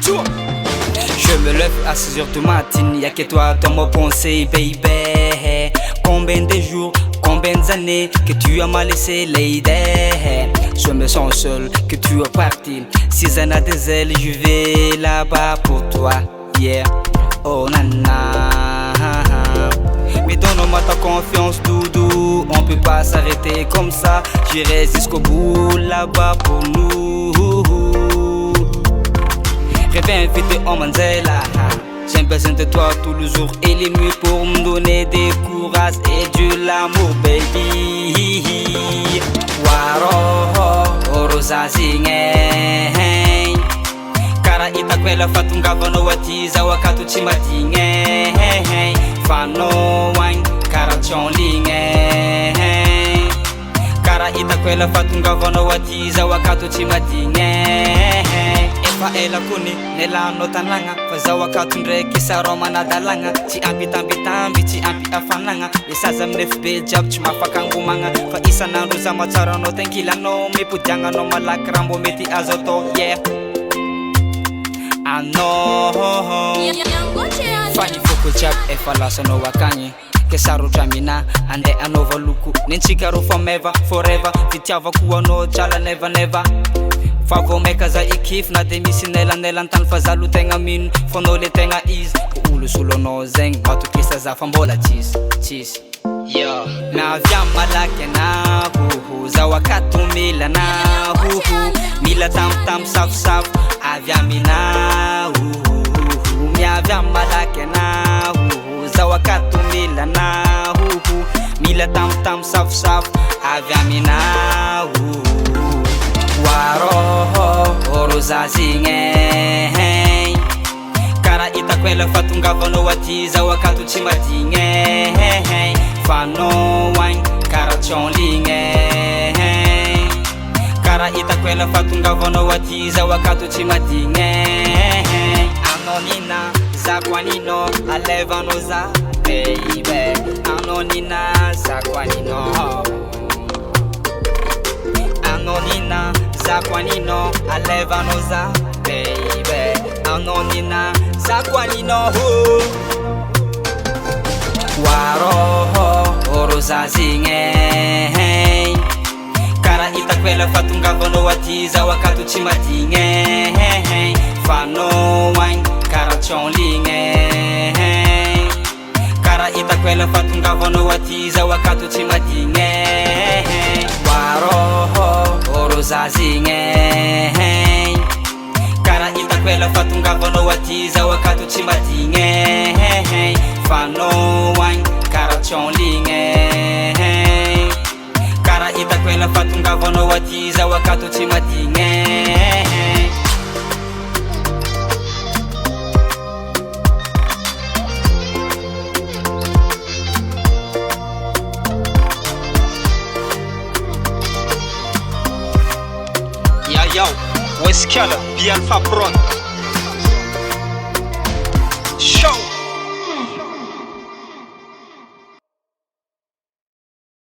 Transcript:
Je me lève à 6h du matin, y'a que toi dans mon pensée, baby. Combien de jours, combien d'années que tu as mal laissé l'idée. Je me sens seul, que tu es parti. Si j'en ai des ailes, je vais là-bas pour toi, yeah. Oh nana, mais donne-moi ta confiance, doudou. On peut pas s'arrêter comme ça. J'irai jusqu'au bout là-bas pour nous. Reviens vite, oh Mandela. J'ai besoin de toi tous les jours et les nuits pour me donner des courage et de l'amour, baby. Waro, rosa zinge. Kara itakwela fatungavano watiza wakati chimadinge. Fano wine, kara chonlinge. Kara itakwela fatungavano watiza wakati chimadinge. Efa ela kuni nelano tananga faza wakati ndraiky saroma nadalagna tsy ampitambitamby tsy ampy afanagna isaza amin'ny FB jiaby tsy mafakangomagna fa isan'andro za matsaranao tankilanao mipodiagnanao malaky raha mbô mety azo atao, yeah. Anao fa ny foko jiaby efa lasanao akagny ke sarotra mina ande anaova loko nentsika ro fa meva forever fitiavako anao tsala nevaneva. Fa vao maika za ikify na de misy nelanelantany fa za lo tegna mino fonao le tegna izy ko olo soloanao zegny matokisa za fa mbola tsisy yo navy amy malaky anaho zaho akato mila naho mila tamotamo safosafo avy aminaho miavy amy malaky anaho zaho akato mila naho mila tamotamo safosafo avy aminaho. Waro, rosa zinge. Kara itakwela fatungavano watiza wakati chimadinge. Fano wine, kara chonlinge. Kara itakwela fatungavano watiza wakati chimadinge. Anonina, zakwanino, alevano za baby. Anonina, zakwanino. Anonina, zakwanino, alevano za baby. Anonina, zakwanino. Waro, rosa zinge. Kara itakwela fatungavano watiza wakati chimadinge. Fano wine, kara chonlinge. Kara itakwela fatungavano watiza wakati chimadinge. Waro, rosa zinge. Kara itakwela fatungavano watiza wakati chimadinge. Fano wine, kara chonlinge. Kara itakwela fatungavano watiza wakati chimadinge. Yo, West Killer, P Alpha Bron.